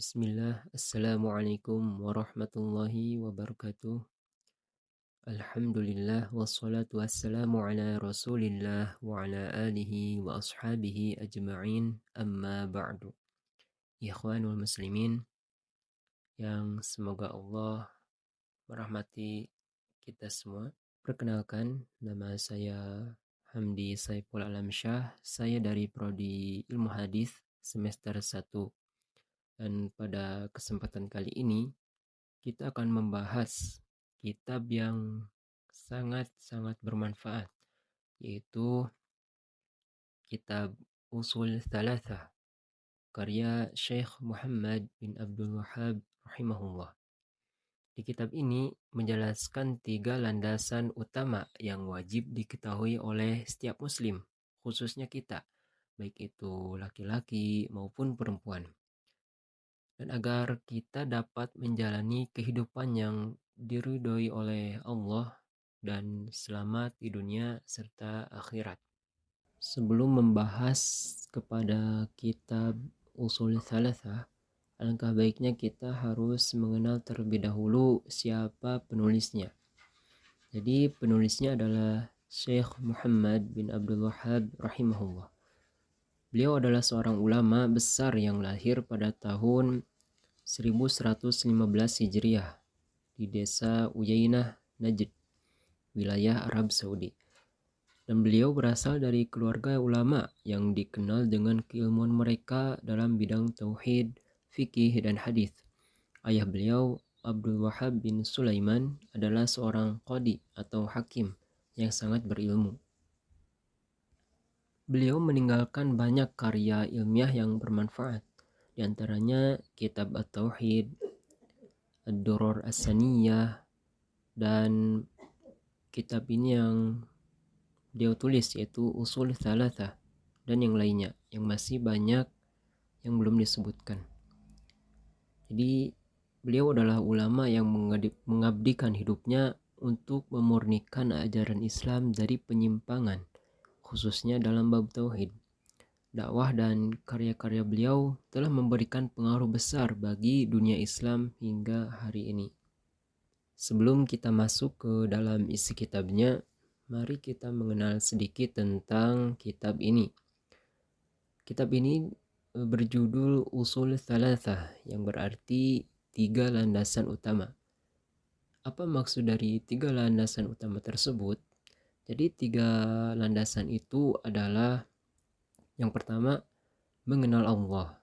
Bismillah, Assalamualaikum warahmatullahi wabarakatuh. Alhamdulillah, wassalatu wassalamu ala rasulillah wa ala alihi wa ashabihi ajma'in, amma ba'du. Ikhwanul muslimin, yang semoga Allah merahmati kita semua. Perkenalkan, nama saya Hamdi Saiful Alamsyah. Saya dari Prodi Ilmu Hadis semester 1. Dan pada kesempatan kali ini kita akan membahas kitab yang sangat-sangat bermanfaat, yaitu kitab Usul Thalathah karya Syekh Muhammad bin Abdul Wahhab rahimahullah. Di kitab ini menjelaskan 3 landasan utama yang wajib diketahui oleh setiap muslim, khususnya kita, baik itu laki-laki maupun perempuan. Dan agar kita dapat menjalani kehidupan yang diridhoi oleh Allah dan selamat di dunia serta akhirat. Sebelum membahas kepada kitab Usul Thalathah, alangkah baiknya kita harus mengenal terlebih dahulu siapa penulisnya. Jadi penulisnya adalah Syekh Muhammad bin Abdul Wahhab rahimahullah. Beliau adalah seorang ulama besar yang lahir pada tahun 1115 Hijriah di desa Uyainah, Najd, wilayah Arab Saudi. Dan beliau berasal dari keluarga ulama yang dikenal dengan keilmuan mereka dalam bidang tauhid, fikih, dan hadis. Ayah beliau, Abdul Wahhab bin Sulaiman, adalah seorang qadi atau hakim yang sangat berilmu. Beliau meninggalkan banyak karya ilmiah yang bermanfaat, di antaranya kitab At-Tauhid, Ad-Duror As-Saniyah, dan kitab ini yang dia tulis yaitu Usul Thalathah dan yang lainnya yang masih banyak yang belum disebutkan. Jadi beliau adalah ulama yang mengabdikan hidupnya untuk memurnikan ajaran Islam dari penyimpangan, khususnya dalam bab tauhid. Dakwah dan karya-karya beliau telah memberikan pengaruh besar bagi dunia Islam hingga hari ini. Sebelum kita masuk ke dalam isi kitabnya, mari kita mengenal sedikit tentang kitab ini. Kitab ini berjudul Usul Thalathah, yang berarti 3 landasan utama. Apa maksud dari 3 landasan utama tersebut? Jadi 3 landasan itu adalah, yang pertama, mengenal Allah.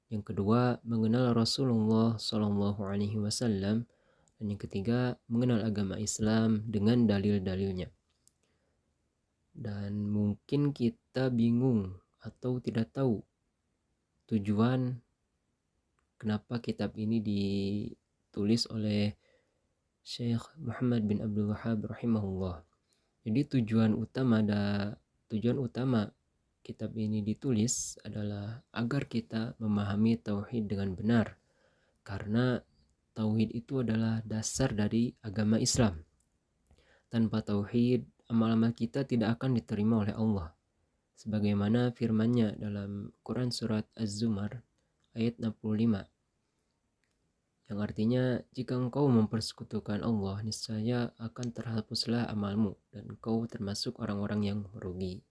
Yang kedua, mengenal Rasulullah SAW. Dan yang ketiga, mengenal agama Islam dengan dalil-dalilnya. Dan mungkin kita bingung atau tidak tahu tujuan kenapa kitab ini ditulis oleh Syekh Muhammad bin Abdul Wahhab rahimahullah. Jadi tujuan utama kitab ini ditulis adalah agar kita memahami tauhid dengan benar. Karena tauhid itu adalah dasar dari agama Islam. Tanpa tauhid, amal-amal kita tidak akan diterima oleh Allah. Sebagaimana firman-Nya dalam Quran surat Az-Zumar ayat 65. Yang artinya, jika engkau mempersekutukan Allah, niscaya akan terhapuslah amalmu dan engkau termasuk orang-orang yang merugi.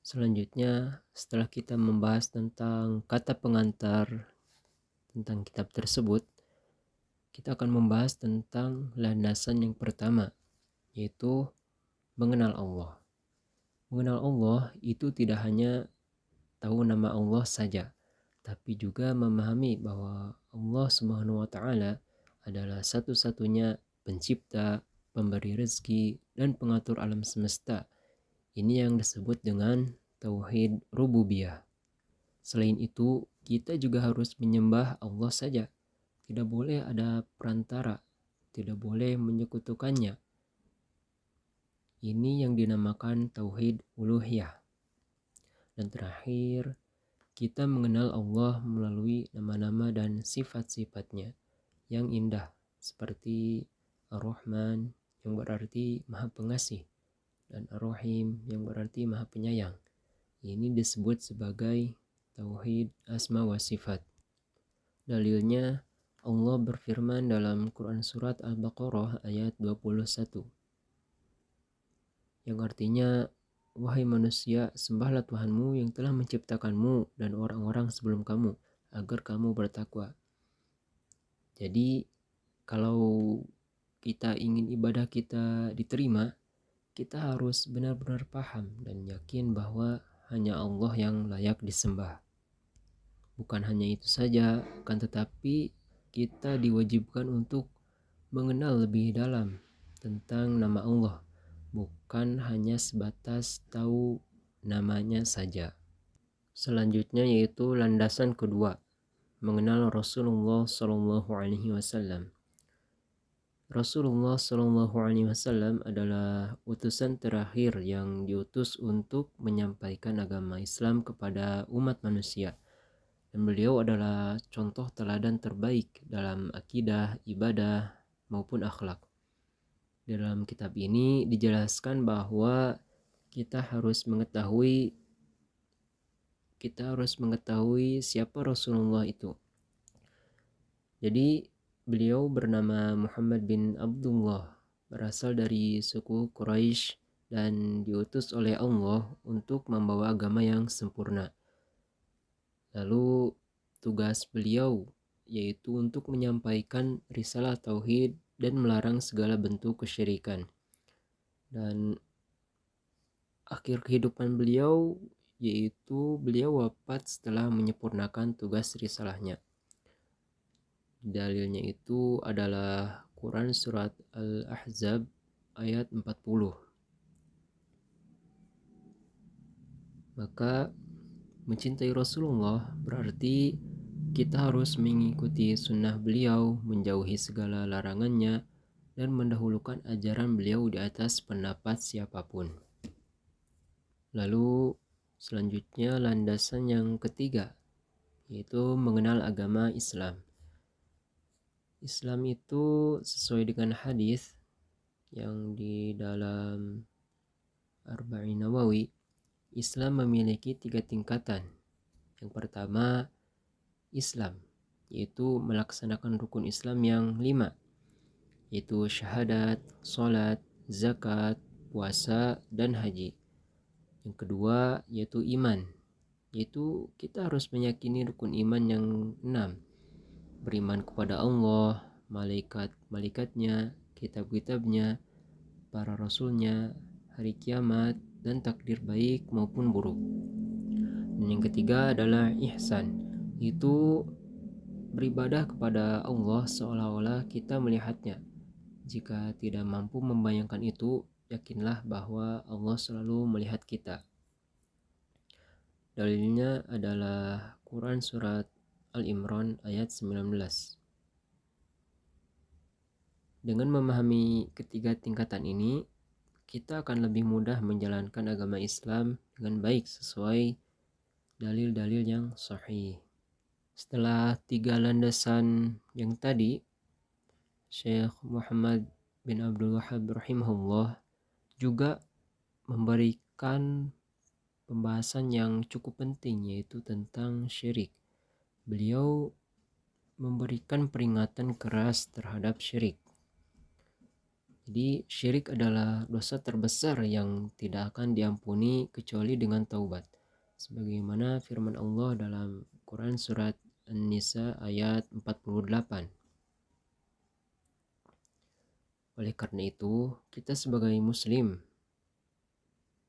Selanjutnya, setelah kita membahas tentang kata pengantar tentang kitab tersebut, kita akan membahas tentang landasan yang pertama, yaitu mengenal Allah. Mengenal Allah itu tidak hanya tahu nama Allah saja, tapi juga memahami bahwa Allah Subhanahu wa Ta'ala adalah satu-satunya pencipta, pemberi rezeki, dan pengatur alam semesta. Ini yang disebut dengan tauhid rububiyah. Selain itu, kita juga harus menyembah Allah saja. Tidak boleh ada perantara, tidak boleh menyekutukannya. Ini yang dinamakan tauhid uluhiyah. Dan terakhir, kita mengenal Allah melalui nama-nama dan sifat-sifatnya yang indah, seperti Ar-Rahman yang berarti Maha Pengasih dan Ar-Rahim yang berarti Maha Penyayang. Ini disebut sebagai tauhid asma wa sifat. Dalilnya Allah berfirman dalam Quran Surat Al-Baqarah ayat 21, yang artinya, wahai manusia, sembahlah Tuhanmu yang telah menciptakanmu dan orang-orang sebelum kamu, agar kamu bertakwa. Jadi kalau kita ingin ibadah kita diterima, kita harus benar-benar paham dan yakin bahwa hanya Allah yang layak disembah. Bukan hanya itu saja, akan tetapi kita diwajibkan untuk mengenal lebih dalam tentang nama Allah, bukan hanya sebatas tahu namanya saja. Selanjutnya yaitu landasan kedua, mengenal Rasulullah Shallallahu Alaihi Wasallam. Rasulullah Shallallahu Alaihi Wasallam adalah utusan terakhir yang diutus untuk menyampaikan agama Islam kepada umat manusia. Dan beliau adalah contoh teladan terbaik dalam akidah, ibadah, maupun akhlak. Dalam kitab ini dijelaskan bahwa kita harus mengetahui siapa Rasulullah itu. Jadi beliau bernama Muhammad bin Abdullah, berasal dari suku Quraisy dan diutus oleh Allah untuk membawa agama yang sempurna. Lalu tugas beliau yaitu untuk menyampaikan risalah tauhid dan melarang segala bentuk kesyirikan. Dan akhir kehidupan beliau yaitu beliau wafat setelah menyempurnakan tugas risalahnya. Dalilnya itu adalah Quran Surat Al-Ahzab ayat 40. Maka mencintai Rasulullah berarti kita harus mengikuti sunnah beliau, menjauhi segala larangannya, dan mendahulukan ajaran beliau di atas pendapat siapapun. Lalu selanjutnya landasan yang ketiga, yaitu mengenal agama Islam. Islam itu sesuai dengan hadis yang di dalam Arba'in Nawawi, Islam memiliki 3 tingkatan. Yang pertama, Islam, yaitu melaksanakan rukun Islam yang 5, yaitu syahadat, salat, zakat, puasa, dan haji. Yang kedua, yaitu iman, yaitu kita harus meyakini rukun iman yang 6, beriman kepada Allah, malaikat-malaikatnya, kitab-kitabnya, para rasulnya, hari kiamat, dan takdir baik maupun buruk. Dan yang ketiga adalah ihsan, itu beribadah kepada Allah seolah-olah kita melihatnya. Jika tidak mampu membayangkan itu, yakinlah bahwa Allah selalu melihat kita. Dalilnya adalah Quran Surat Al-Imran ayat 19. Dengan memahami ketiga tingkatan ini, kita akan lebih mudah menjalankan agama Islam dengan baik sesuai dalil-dalil yang sahih. Setelah 3 landasan yang tadi, Syekh Muhammad bin Abdul Wahhab rahimahullah juga memberikan pembahasan yang cukup penting, yaitu tentang syirik. Beliau memberikan peringatan keras terhadap syirik. Jadi syirik adalah dosa terbesar yang tidak akan diampuni kecuali dengan taubat. Sebagaimana firman Allah dalam Quran Surat An-Nisa ayat 48. Oleh karena itu, kita sebagai muslim,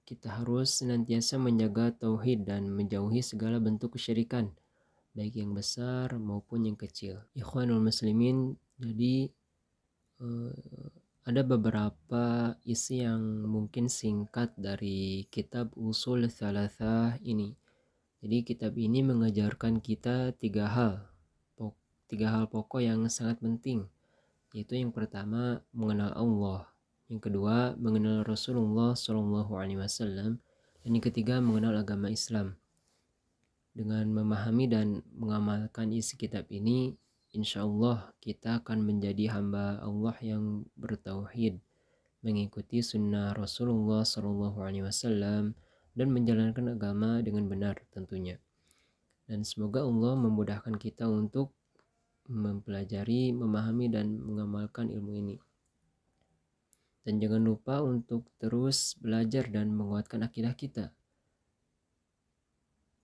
kita harus senantiasa menjaga tauhid dan menjauhi segala bentuk kesyirikan, baik yang besar maupun yang kecil. Ikhwanul muslimin, jadi ada beberapa isi yang mungkin singkat dari kitab Usul Tsalatsah ini. Jadi kitab ini mengajarkan kita 3 hal pokok yang sangat penting, yaitu yang pertama mengenal Allah, yang kedua mengenal Rasulullah Shallallahu Alaihi Wasallam, dan yang ketiga mengenal agama Islam. Dengan memahami dan mengamalkan isi kitab ini, insya Allah kita akan menjadi hamba Allah yang bertauhid, mengikuti sunnah Rasulullah SAW, dan menjalankan agama dengan benar tentunya. Dan semoga Allah memudahkan kita untuk mempelajari, memahami, dan mengamalkan ilmu ini. Dan jangan lupa untuk terus belajar dan menguatkan akidah kita.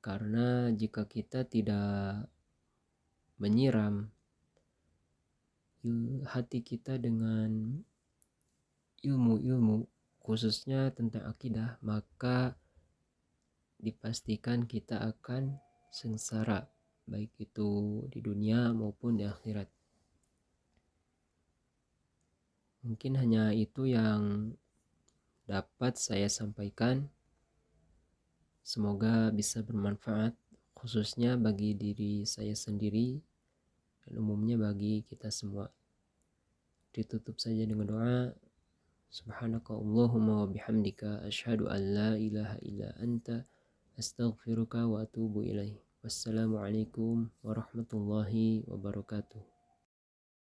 Karena jika kita tidak menyiram hati kita dengan ilmu-ilmu khususnya tentang akidah, maka dipastikan kita akan sengsara, baik itu di dunia maupun di akhirat. Mungkin hanya itu yang dapat saya sampaikan. Semoga bisa bermanfaat khususnya bagi diri saya sendiri dan umumnya bagi kita semua. Ditutup saja dengan doa. Subhanaka Allahumma wa bihamdika asyhadu an la ilaha illa anta astaghfiruka wa atubu ilaih. Wassalamualaikum warahmatullahi wabarakatuh.